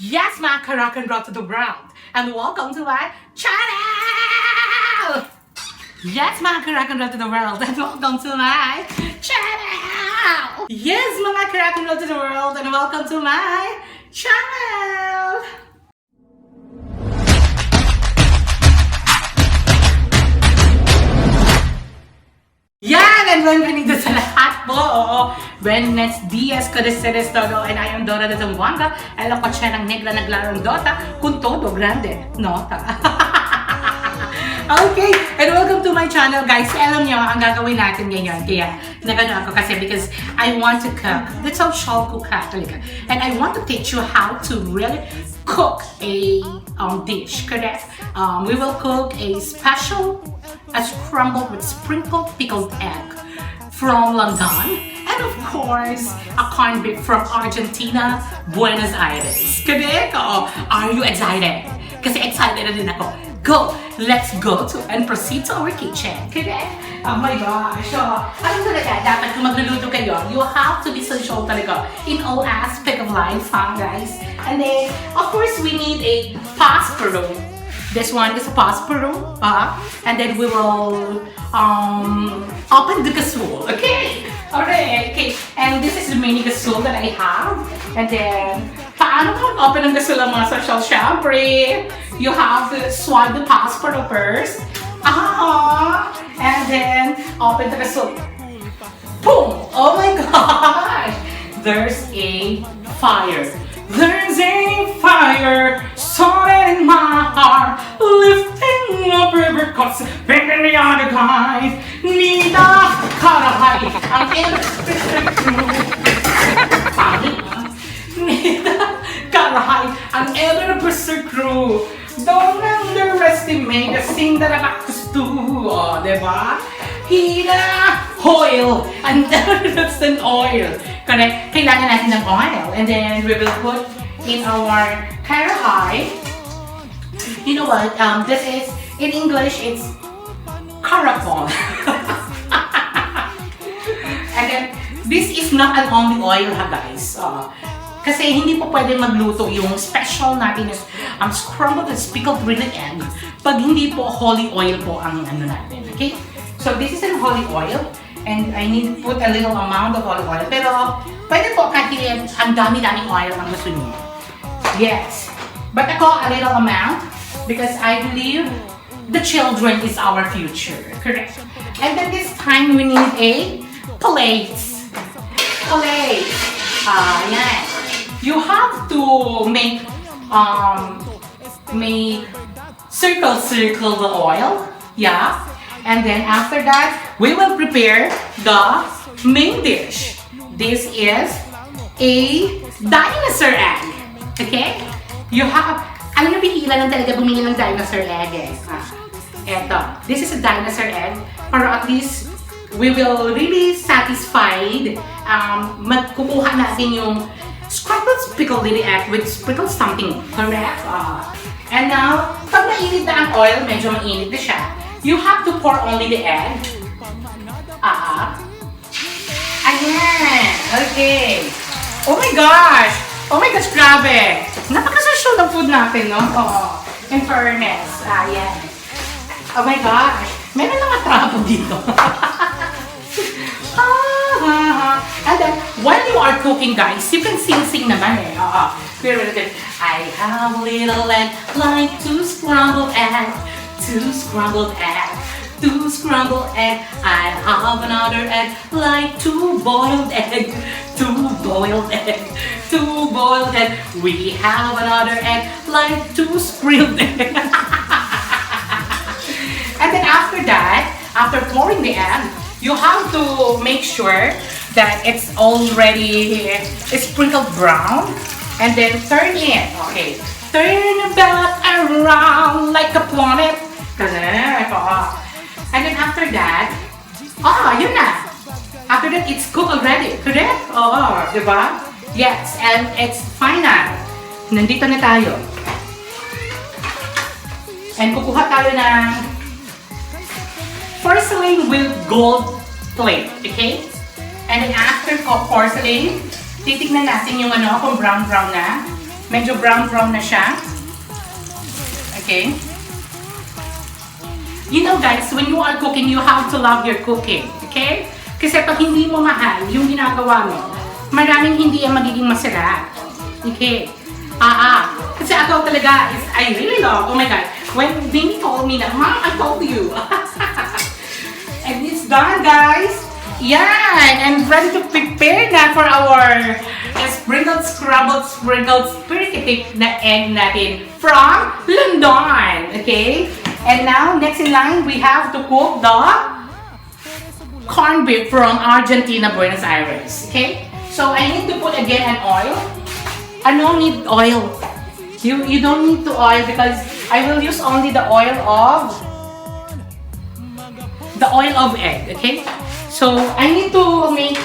Yes, mga rock and roll to the world, and welcome to my channel! Yes, mga rock and roll to the world, and welcome to my channel! Yes, mga rock and roll to the world, and welcome to my channel! Yan! And bienvenido sa lahat po! Buenos dias, Codeceres todo, and I am Dora de Zamboanga, ela ko siya ng negra naglarong Dota, kung todo grande, nota. Okay, and welcome to my channel, guys. Alam nyo, ang gagawin natin ngayon, kaya nagano ako kasi because I want to cook. That's how shall cook talaga. And I want to teach you how to really cook a dish, correct? We will cook a scrambled with sprinkled pickled egg from London, and of course, a corned beef from Argentina, Buenos Aires. Correct? Are you excited? Kasi excited na din ako. Go! Let's go to and proceed to our kitchen. Correct? Oh my gosh. Ano talaga, dapat kung magluluto kayo, you have to be social talaga in all aspect of life, guys? And then, of course, we need a passparo. This one is a passparo. And then we will open the casul. Okay? Alright, okay. And this is the mini casul that I have. And then, paano mag-open ng casul ang mga social? Syempre, you have to swipe the passport first. And then, open the casul. Boom! Oh my gosh! There's a fire. There's a fire starting in my heart, lifting up river cups, bringing me on the guys. Nida Karahay, ang Nida Karahay, ang ever-present crew. Don't underestimate the thing that I'm accused to, diba? Hina oil, and that's an oil. Correct? Kailangan natin ng oil. And then we will put in our karahay. You know what? This is, in English, it's caracol. And then, this is not an only oil, guys. Kasi hindi po pwede magluto yung special natin is scrambled and spickled really egg pag hindi po holy oil po ang ano natin. Okay? So, this is an holy oil. And I need to put a little amount of olive oil. Pero, pwede po kahit ang dami-daming oil ang gusto niyo. Yes. But ako, a little amount. Because I believe the children is our future. Correct. And then this time, we need a plate. Plate. Yan. You have to make circle the oil. Yeah. And then after that, we will prepare the main dish. This is a dinosaur egg. Okay? You have, alam niyo, bihila lang talaga bumili ng dinosaur egg. Eto, this is a dinosaur egg. Para at least, we will really satisfied. Magkukuha natin yung scrambled spickled little egg with sprinkled something. Correct? And now, pag mainit na ang oil, medyo mainit na siya. You have to pour only the egg. Ayan. Okay. Oh my gosh. Oh my gosh, grabe. Napaka-social ng food natin, no? In fairness. Ayan. Oh my gosh. Meron mga trapo dito. And then, while you are cooking, guys, you can sing naman eh. I have a little egg like two scrambled eggs. Two scrambled egg, two scrambled egg. I have another egg like two boiled egg, two boiled egg, two boiled egg. We have another egg like two scrambled egg. And then after that, after pouring the egg, you have to make sure that it's already sprinkled brown, and then turn it. Okay, turn it back around like a planet. Correct. And then after that, yun na. After that, it's cooked already. Correct? Diba? Yes, and it's final. Nandito na tayo. And kukuha tayo ng porcelain with gold plate. Okay? And then after porcelain, titignan natin yung kung brown na. Medyo brown na siya. Okay? You know guys, when you are cooking, you have to love your cooking. Okay? Kasi pag hindi mo mahal yung ginagawa mo, maraming hindi ang magiging masarap. Okay? Kasi ako talaga, I really love, oh my God, when Vinny told me that, Mom, I told you. And it's done, guys. Yan, and ready to prepare na for our scrambled spaghetti na egg natin from London. Okay? And now, next in line, we have to cook the corned beef from Argentina, Buenos Aires. Okay? So, I need to put again an oil. I don't need oil. You don't need to oil because I will use only the oil of egg. Okay? So, I need to make,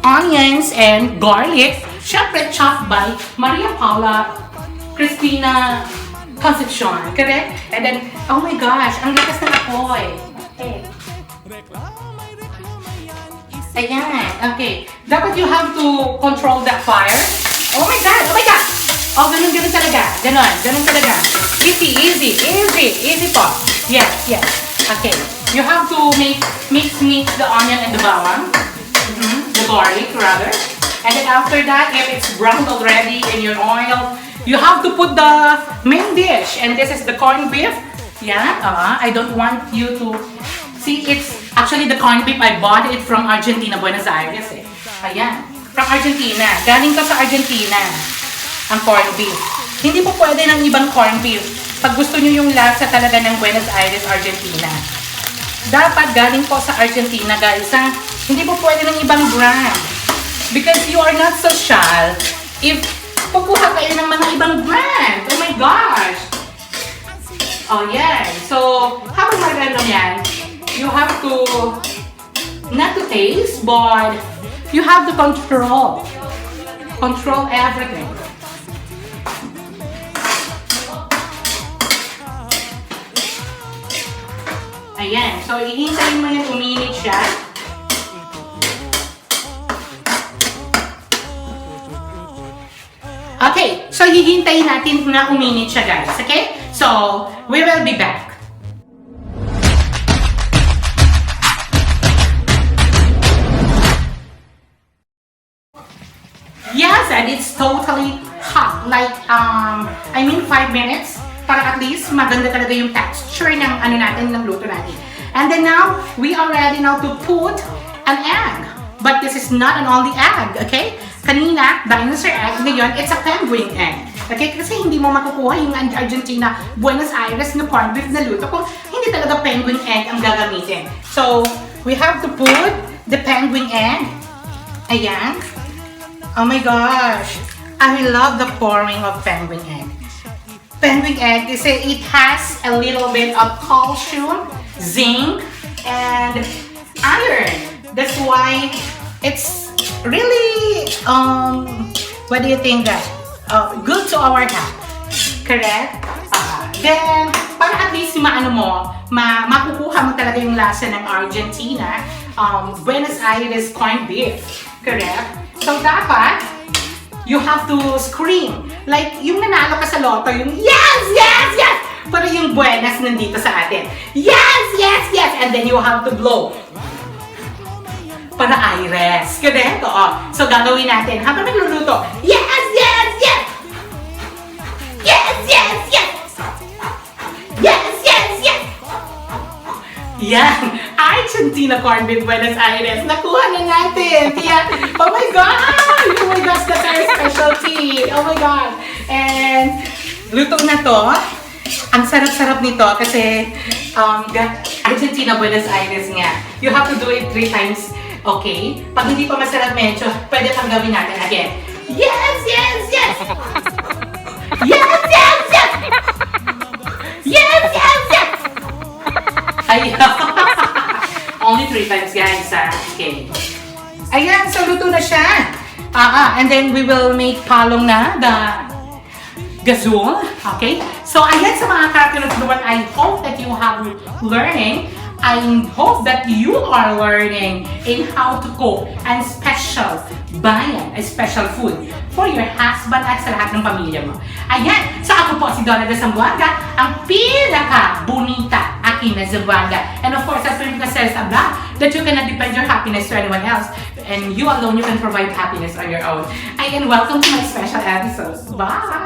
onions and garlic. Syempre, chopped by Maria Paula Cristina Concepcion. Correct? And then, oh my gosh, ang lakas na apoy. Okay. Ayan. Okay. Dapat you have to control the fire. Oh my God! Oh my God! Oh, ganun talaga. Ganun talaga. Easy po. Yes. Okay. You have to mix the onion and the bawang. The garlic rather. And then after that, if it's browned already in your oil, you have to put the main dish. And this is the corned beef. I don't want you to see, it's actually the corned beef. I bought it from Argentina, Buenos Aires. Ayan. From Argentina. Galing to sa Argentina. Ang corned beef. Hindi po pwede ng ibang corned beef. Pag gusto nyo yung lasa talaga ng Buenos Aires, Argentina. Dapat galing po sa Argentina, guys. Hindi po pwede ng ibang brand. Because you are not social if pupuha kayo ng mga ibang brand. Oh my gosh! Oh, yeah. So, habang magano yan, you have to, not to taste, but you have to control everything. Ayan. So, ihintayin mo yan uminit siya. Okay. So, hihintayin natin na uminit siya, guys. Okay? So, we will be back. Yes, and it's totally hot. Like, 5 minutes. Para at least maganda talaga yung texture ng ng luto natin. And then now, we are ready now to put an egg. But this is not an only egg, okay? Kanina, dinosaur egg. Ngayon, it's a penguin egg. Okay? Kasi hindi mo makukuha yung Argentina, Buenos Aires na corned beef na luto kung hindi talaga penguin egg ang gagamitin. So, we have to put the penguin egg. Ayan. Oh my gosh. I love the pouring of penguin egg. Penguin egg, kasi it has a little bit of calcium, zinc, and iron. That's why it's really, what do you think that? Good to our health. Correct? Then, para at least makukuha mo talaga yung lasa ng Argentina, Buenos Aires corned beef. Correct? So, dapat, you have to scream. Like, yung nanalo ka sa loto, yung yes! Pero yung buenas nandito sa atin. Yes! And then you have to blow. Para Aires. Correct? Oo. So, gagawin natin. Habang nagluluto, yes! Yan! Argentina corned beef, Buenos Aires. Nakuha na natin! Yan! Oh my God! Oh my gosh, that's our specialty! Oh my God! And luto na to. Ang sarap-sarap nito kasi Argentina, Buenos Aires nga. You have to do it 3 times. Okay? Pag hindi pa masarap medyo, pwede pang gawin natin again. Yes! Ayan. Only 3 times, guys. Okay. Ayan, so luto na siya. And then we will make palong na the gazul. Okay? So, ayan sa mga karatinod, I hope that you have learning I hope that you are learning in how to cook and special bayan, a special food for your husband at sa lahat ng pamilya mo. Ayan, so ako po si Donna de Zamboanga, ang pinaka-bonita Akina Zamboanga. And of course, as Prinika says abla, that you cannot depend your happiness to anyone else. And you alone, you can provide happiness on your own. Ayan, welcome to my special episode. Bye!